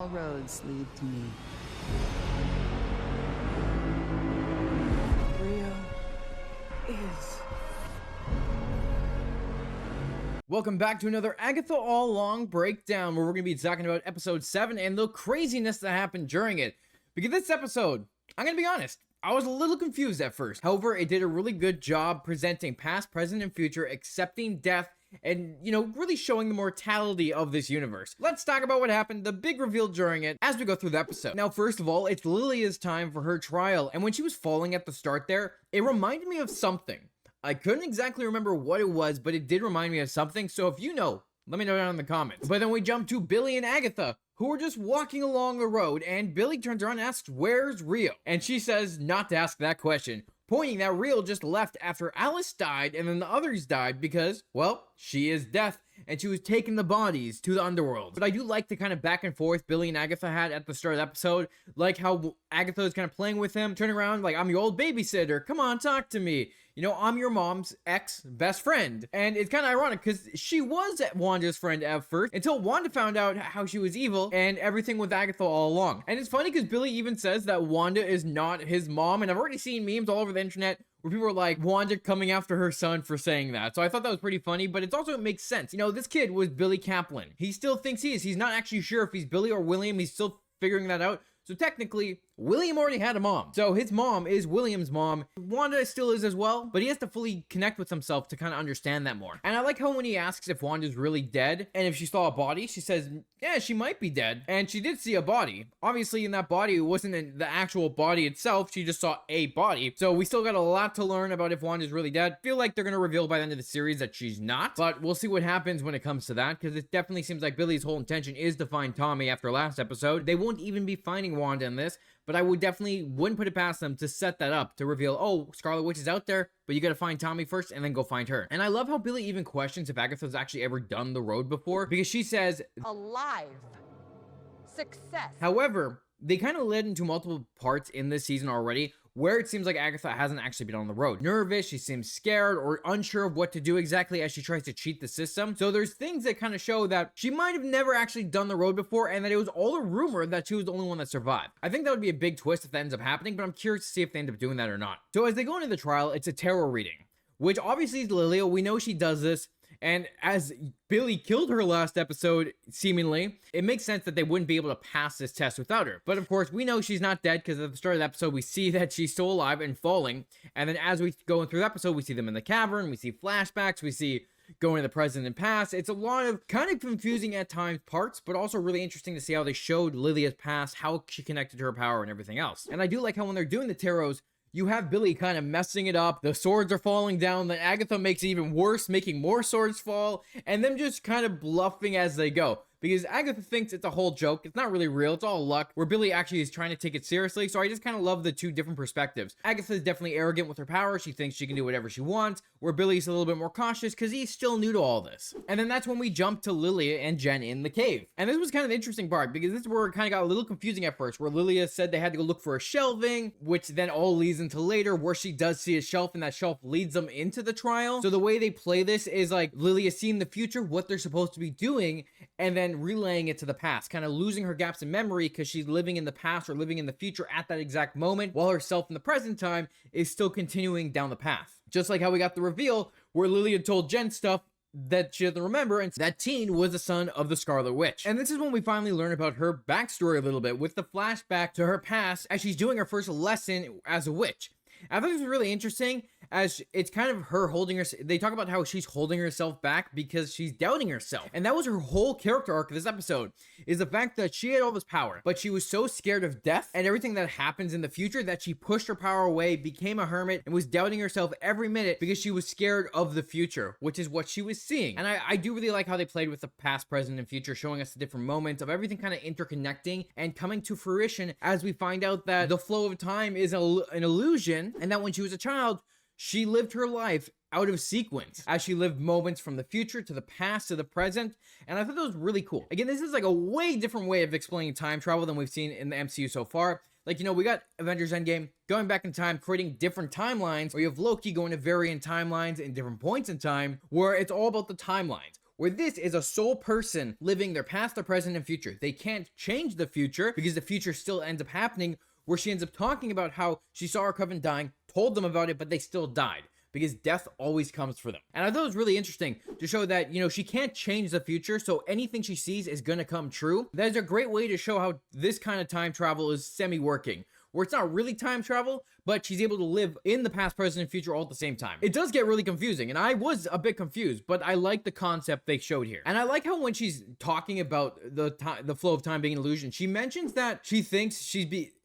All roads lead to me. Rio is. Welcome back to another Agatha All Along breakdown, where we're going to be talking about episode 7 and the craziness that happened during it. Because this episode, I'm going to be honest, I was a little confused at first. However, it did a really good job presenting past, present, and future, accepting death, and, really showing the mortality of this universe. Let's talk about what happened, the big reveal during it, as we go through the episode. Now, first of all, it's Lilia's time for her trial, and when she was falling at the start there, it reminded me of something. I couldn't exactly remember what it was, but it did remind me of something, so if you know, let me know down in the comments. But then we jump to Billy and Agatha, who are just walking along the road, and Billy turns around and asks, "Where's Rio?" And she says not to ask that question, pointing that Rio just left after Alice died and then the others died because, well, she is death, and she was taking the bodies to the underworld. But I do like the kind of back and forth Billy and Agatha had at the start of the episode, like how Agatha is kind of playing with him, turning around like, "I'm your old babysitter, come on, talk to me. I'm your mom's ex-best friend." And it's kind of ironic because she was Wanda's friend at first until Wanda found out how she was evil and everything with Agatha all along. And it's funny because Billy even says that Wanda is not his mom, and I've already seen memes all over the internet where people are like, Wanda coming after her son for saying that. So I thought that was pretty funny, but it makes sense. This kid was Billy Kaplan. He still thinks he is. He's not actually sure if he's Billy or William. He's still figuring that out. So technically, William already had a mom. So his mom is William's mom. Wanda still is as well, but he has to fully connect with himself to kind of understand that more. And I like how when he asks if Wanda's really dead, and if she saw a body, she says, yeah, she might be dead. And she did see a body. Obviously, in that body, it wasn't in the actual body itself. She just saw a body. So we still got a lot to learn about if Wanda's really dead. I feel like they're going to reveal by the end of the series that she's not. But we'll see what happens when it comes to that, because it definitely seems like Billy's whole intention is to find Tommy after last episode. They won't even be finding Wanda in this, but I wouldn't put it past them to set that up, to reveal, oh, Scarlet Witch is out there, but you gotta find Tommy first and then go find her. And I love how Billy even questions if Agatha's actually ever done the road before, because she says, Alive. Success. however, they kind of led into multiple parts in this season already where it seems like Agatha hasn't actually been on the road. Nervous, she seems scared or unsure of what to do exactly as she tries to cheat the system. So there's things that kind of show that she might have never actually done the road before and that it was all a rumor that she was the only one that survived. I think that would be a big twist if that ends up happening, but I'm curious to see if they end up doing that or not. So as they go into the trial, it's a tarot reading, which obviously is Lilia. We know she does this. And as Billy killed her last episode, seemingly, it makes sense that they wouldn't be able to pass this test without her. But of course, we know she's not dead because at the start of the episode, we see that she's still alive and falling. And then as we go through the episode, we see them in the cavern, we see flashbacks, we see going to the present and past. It's a lot of kind of confusing at times parts, but also really interesting to see how they showed Lilia's past, how she connected to her power and everything else. And I do like how when they're doing the tarots, you have Billy kind of messing it up. The swords are falling down. Then Agatha makes it even worse, making more swords fall, and them just kind of bluffing as they go. Because Agatha thinks it's a whole joke. It's not really real. It's all luck. Where Billy actually is trying to take it seriously. So I just kind of love the two different perspectives. Agatha is definitely arrogant with her power. She thinks she can do whatever she wants. Where Billy's a little bit more cautious because he's still new to all this. And then that's when we jump to Lilia and Jen in the cave. And this was kind of the interesting part because this is where it kind of got a little confusing at first. Where Lilia said they had to go look for a shelving, which then all leads into later where she does see a shelf and that shelf leads them into the trial. So the way they play this is like Lilia seeing the future, what they're supposed to be doing, and then relaying it to the past, kind of losing her gaps in memory because she's living in the past or living in the future at that exact moment, while herself in the present time is still continuing down the path. Just like how we got the reveal where Lilia told Jen stuff that she doesn't remember, and that teen was the son of the Scarlet Witch. And this is when we finally learn about her backstory a little bit with the flashback to her past as she's doing her first lesson as a witch. I thought this was really interesting as it's kind of her holding her. They talk about how she's holding herself back because she's doubting herself. And that was her whole character arc of this episode, is the fact that she had all this power, but she was so scared of death and everything that happens in the future that she pushed her power away, became a hermit, and was doubting herself every minute because she was scared of the future, which is what she was seeing. And I do really like how they played with the past, present, and future, showing us the different moments of everything kind of interconnecting and coming to fruition as we find out that the flow of time is an illusion, and that when she was a child, she lived her life out of sequence as she lived moments from the future to the past to the present. And I thought that was really cool. Again, this is like a way different way of explaining time travel than we've seen in the MCU so far. Like, we got Avengers Endgame going back in time, creating different timelines, or you have Loki going to varying timelines in different points in time, where it's all about the timelines. where this is a sole person living their past, their present, and future. They can't change the future because the future still ends up happening, where she ends up talking about how she saw her coven dying, told them about it, but they still died. Because death always comes for them. And I thought it was really interesting to show that, you know, she can't change the future, so anything she sees is gonna come true. That is a great way to show how this kind of time travel is semi-working, where it's not really time travel, but she's able to live in the past, present, and future all at the same time. It does get really confusing, and I was a bit confused, but I like the concept they showed here. And I like how when she's talking about the flow of time being an illusion, she mentions that she thinks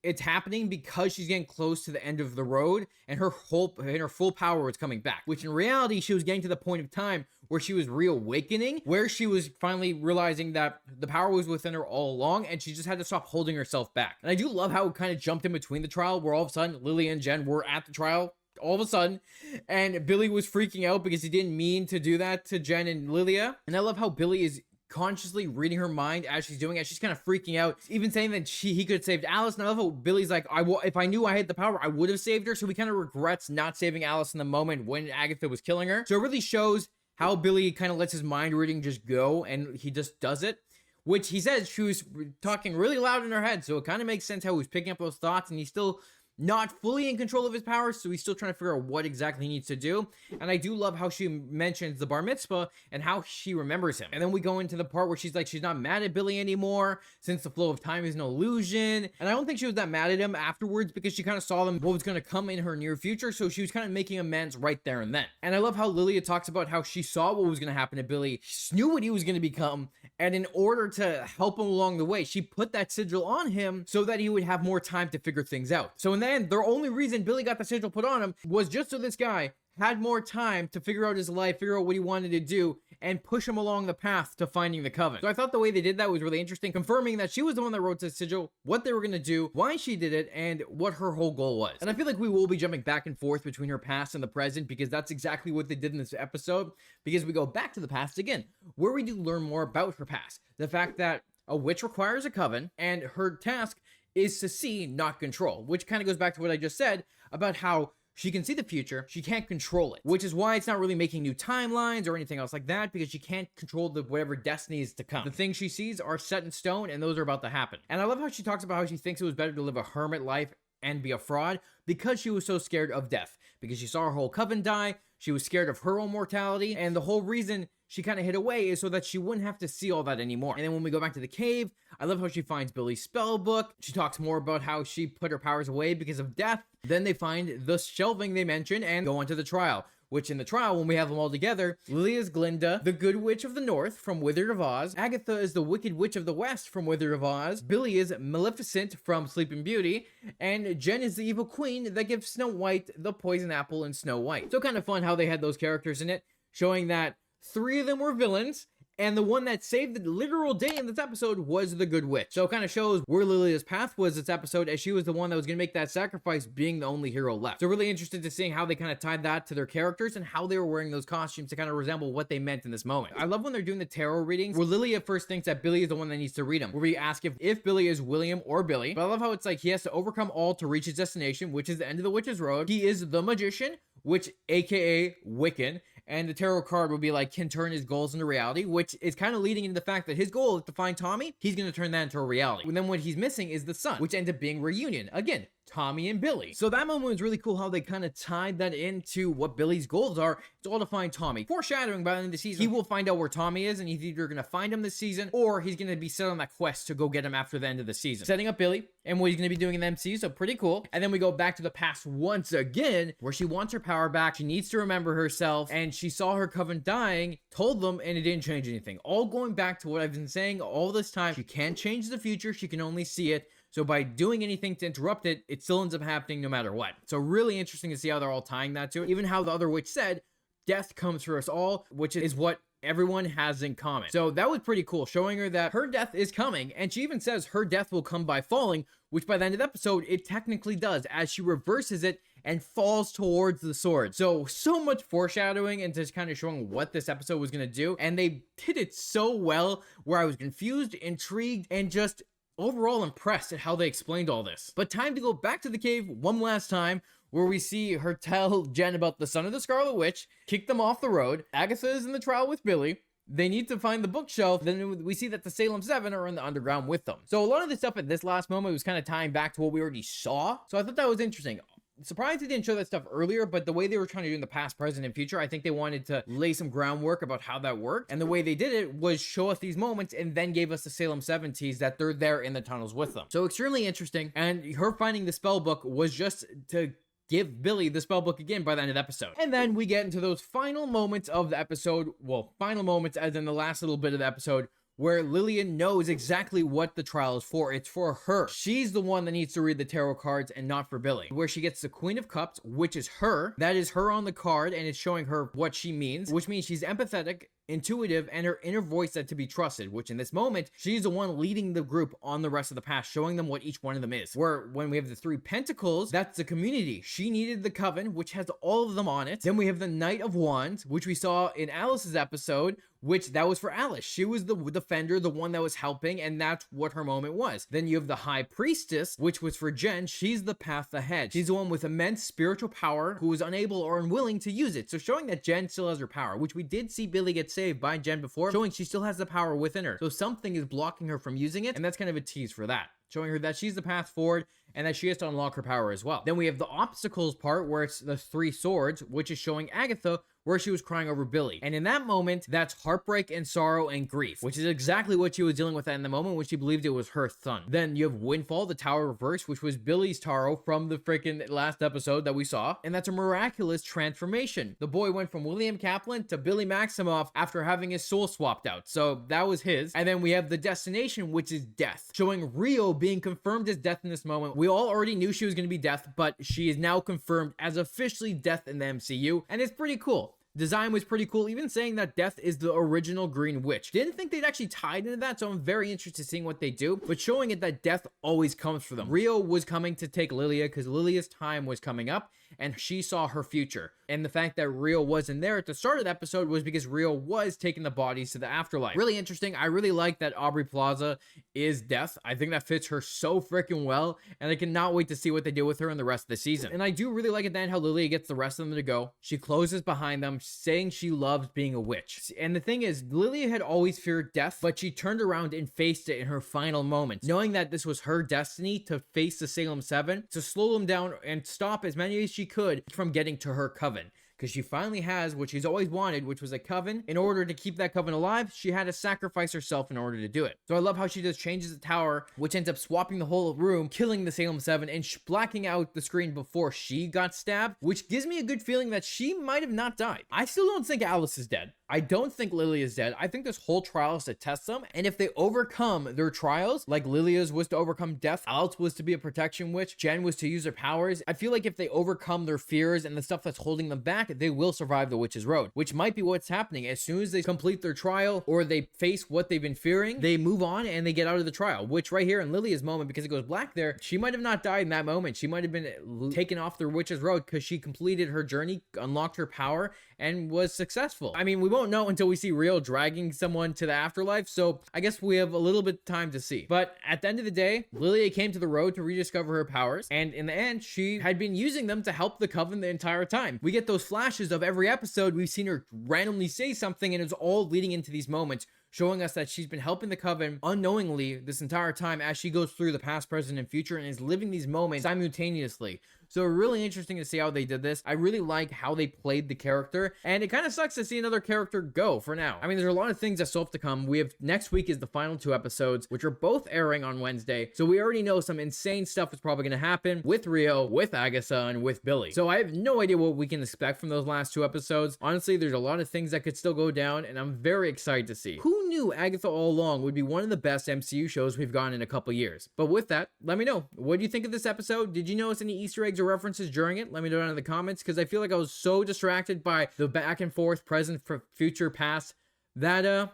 it's happening because she's getting close to the end of the road, and her full power was coming back, which in reality, she was getting to the point of time where she was reawakening, where she was finally realizing that the power was within her all along, and she just had to stop holding herself back. And I do love how it kind of jumped in between the trial, where all of a sudden Lily and Jen were at the trial all of a sudden, and Billy was freaking out because he didn't mean to do that to Jen and Lilia. And I love how Billy is consciously reading her mind as she's doing it. She's kind of freaking out, even saying that he could have saved Alice. And I love how Billy's like, if I knew I had the power, I would have saved her. So he kind of regrets not saving Alice in the moment when Agatha was killing her. So it really shows how Billy kind of lets his mind reading just go, and he just does it, which he says she was talking really loud in her head. So it kind of makes sense how he was picking up those thoughts, and he's still not fully in control of his powers, so he's still trying to figure out what exactly he needs to do. And I do love how she mentions the bar mitzvah and how she remembers him. And then we go into the part where she's like, she's not mad at Billy anymore since the flow of time is an illusion. And I don't think she was that mad at him afterwards, because she kind of saw what was going to come in her near future, so she was kind of making amends right there and then. And I love how Lilia talks about how she saw what was going to happen to Billy, she knew what he was going to become, and in order to help him along the way, she put that sigil on him so that he would have more time to figure things out. So in the end, the only reason Billy got the sigil put on him was just so this guy had more time to figure out his life, figure out what he wanted to do, and push him along the path to finding the coven. So I thought the way they did that was really interesting, confirming that she was the one that wrote the sigil, what they were going to do, why she did it, and what her whole goal was. And I feel like we will be jumping back and forth between her past and the present, because that's exactly what they did in this episode, because we go back to the past again, where we do learn more about her past. The fact that a witch requires a coven, and her task is to see, not control, which kind of goes back to what I just said about how she can see the future, she can't control it, which is why it's not really making new timelines or anything else like that, because she can't control whatever destiny is to come. The things she sees are set in stone, and those are about to happen. And I love how she talks about how she thinks it was better to live a hermit life and be a fraud because she was so scared of death, because she saw her whole coven die, she was scared of her own mortality, and the whole reason she kind of hid away is so that she wouldn't have to see all that anymore. And then when we go back to the cave, I love how she finds Billy's spell book. She talks more about how she put her powers away because of death. Then they find the shelving they mentioned and go on to the trial, which in the trial, when we have them all together, Lily is Glinda, the Good Witch of the North from Wizard of Oz. Agatha is the Wicked Witch of the West from Wizard of Oz. Billy is Maleficent from Sleeping Beauty. And Jen is the Evil Queen that gives Snow White the poison apple in Snow White. So kind of fun how they had those characters in it, showing that 3 of them were villains, and the one that saved the literal day in this episode was the Good Witch. So it kind of shows where Lilia's path was this episode, as she was the one that was going to make that sacrifice, being the only hero left. So really interested to seeing how they kind of tied that to their characters and how they were wearing those costumes to kind of resemble what they meant in this moment. I love when they're doing the tarot readings, where Lilia first thinks that Billy is the one that needs to read them, where we ask if Billy is William or Billy. But I love how it's like he has to overcome all to reach his destination, which is the end of the Witch's Road. He is the magician, which AKA Wiccan. And the tarot card will be like, can turn his goals into reality, which is kind of leading into the fact that his goal is to find Tommy. He's going to turn that into a reality. And then what he's missing is the son, which ends up being reunion. Again, Tommy and Billy. So that moment was really cool how they kind of tied that into what Billy's goals are. It's all to find Tommy. Foreshadowing, by the end of the season, he will find out where Tommy is, and he's either going to find him this season, or he's going to be set on that quest to go get him after the end of the season. Setting up Billy and what he's going to be doing in the MC, so pretty cool. And then we go back to the past once again, where she wants her power back. She needs to remember herself, and she saw her coven dying, told them, and it didn't change anything. All going back to what I've been saying all this time. She can't change the future. She can only see it. So by doing anything to interrupt it, it still ends up happening no matter what. So really interesting to see how they're all tying that to it. Even how the other witch said, death comes for us all, which is what everyone has in common. So that was pretty cool, showing her that her death is coming. And she even says her death will come by falling, which by the end of the episode, it technically does, as she reverses it and falls towards the sword. So much foreshadowing and just kind of showing what this episode was going to do. And they did it so well, where I was confused, intrigued, and just overall impressed at how they explained all this. But time to go back to the cave one last time, where we see her tell Jen about the son of the Scarlet Witch, kick them off the road. Agatha is in the trial with Billy. they need to find the bookshelf. Then we see that the Salem 7 are in the underground with them. So a lot of the stuff at this last moment was kind of tying back to what we already saw. So I thought that was interesting. Surprised they didn't show that stuff earlier, but the way they were trying to do in the past, present, and future, I think they wanted to lay some groundwork about how that worked. And the way they did it was show us these moments and then gave us the Salem 7 tease that they're there in the tunnels with them. So extremely interesting. And her finding the spell book was just to give Billy the spell book again by the end of the episode. And then we get into those final moments of the episode. Well, final moments as in the last little bit of the episode, where Lillian knows exactly what the trial is for. It's for her. She's the one that needs to read the tarot cards and not for Billy. Where she gets the Queen of Cups, which is her. That is her on the card, and it's showing her what she means, which means she's empathetic, intuitive, and her inner voice that to be trusted, which in this moment, she's the one leading the group on the rest of the past, showing them what each one of them is. Where when we have the 3 Pentacles, that's the community. She needed the Coven, which has all of them on it. Then we have the Knight of Wands, which we saw in Alice's episode, which that was for Alice. She was the defender, the one that was helping, and that's what her moment was. Then you have the High Priestess, which was for Jen. She's the path ahead. She's the one with immense spiritual power who is unable or unwilling to use it. So showing that Jen still has her power, which we did see Billy get saved by Jen before, showing she still has the power within her. So something is blocking her from using it, and that's kind of a tease for that, showing her that she's the path forward and that she has to unlock her power as well. Then we have the obstacles part where it's the 3 swords, which is showing Agatha where she was crying over Billy. And in that moment, that's heartbreak and sorrow and grief, which is exactly what she was dealing with in the moment when she believed it was her son. Then you have Windfall, the Tower Reverse, which was Billy's tarot from the freaking last episode that we saw. And that's a miraculous transformation. The boy went from William Kaplan to Billy Maximoff after having his soul swapped out. So that was his. And then we have the Destination, which is Death, showing Rio being confirmed as Death in this moment. We all already knew she was going to be Death, but she is now confirmed as officially Death in the MCU. And it's pretty cool. Design was pretty cool, even saying that Death is the original Green Witch. Didn't think they'd actually tied into that, so I'm very interested in seeing what they do, but showing it that Death always comes for them. Rio was coming to take Lilia because Lilia's time was coming up, and she saw her future. And the fact that Rio wasn't there at the start of the episode was because Rio was taking the bodies to the afterlife. Really interesting. I really like that Aubrey Plaza is Death. I think that fits her so freaking well, and I cannot wait to see what they do with her in the rest of the season. And I do really like it then how Lilia gets the rest of them to go. She closes behind them, saying she loves being a witch. And the thing is, Lilia had always feared death, but she turned around and faced it in her final moments, knowing that this was her destiny to face the Salem 7, to slow them down and stop as many as she could from getting to her coven. Because she finally has what she's always wanted, which was a coven. In order to keep that coven alive, she had to sacrifice herself in order to do it. So I love how she just changes the tower, which ends up swapping the whole room, killing the Salem 7, and blacking out the screen before she got stabbed, which gives me a good feeling that she might have not died. I still don't think Alice is dead. I don't think Lily is dead. I think this whole trial is to test them, and if they overcome their trials, like Lilia's was to overcome death, Alice was to be a protection witch, Jen was to use her powers, I feel like if they overcome their fears and the stuff that's holding them back, they will survive the witch's road, which might be what's happening. As soon as they complete their trial or they face what they've been fearing, they move on and they get out of the trial, which right here in Lilia's moment, because it goes black there, she might have not died in that moment. She might have been taken off the witch's road because she completed her journey, unlocked her power, and was successful. I mean, we won't know until we see Rio dragging someone to the afterlife, so I guess we have a little bit of time to see. But at the end of the day, Lilia came to the road to rediscover her powers, and in the end, she had been using them to help the coven the entire time. We get those flashes of every episode, we've seen her randomly say something, and it's all leading into these moments, showing us that she's been helping the coven unknowingly this entire time as she goes through the past, present, and future, and is living these moments simultaneously. So really interesting to see how they did this. I really like how they played the character, and it kind of sucks to see another character go for now. I mean, there's a lot of things that still have to come. We have next week is the final 2 episodes, which are both airing on Wednesday. So we already know some insane stuff is probably going to happen with Rio, with Agatha, and with Billy. So I have no idea what we can expect from those last 2 episodes. Honestly, there's a lot of things that could still go down, and I'm very excited to see. Who knew Agatha All Along would be one of the best MCU shows we've gotten in a couple years? But with that, let me know. What do you think of this episode? Did you notice any Easter eggs or references during it? Let me know down in the comments, because I feel like I was so distracted by the back and forth, present, future, past, that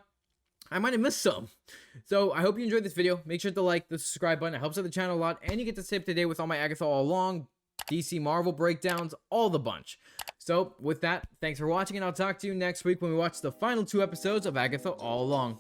I might have missed some. So I hope you enjoyed this video. Make sure to like the subscribe button. It helps out the channel a lot, and you get to stay up to date with all my Agatha All Along, DC Marvel breakdowns, all the bunch. So with that, thanks for watching, and I'll talk to you next week when we watch the final 2 episodes of Agatha All Along.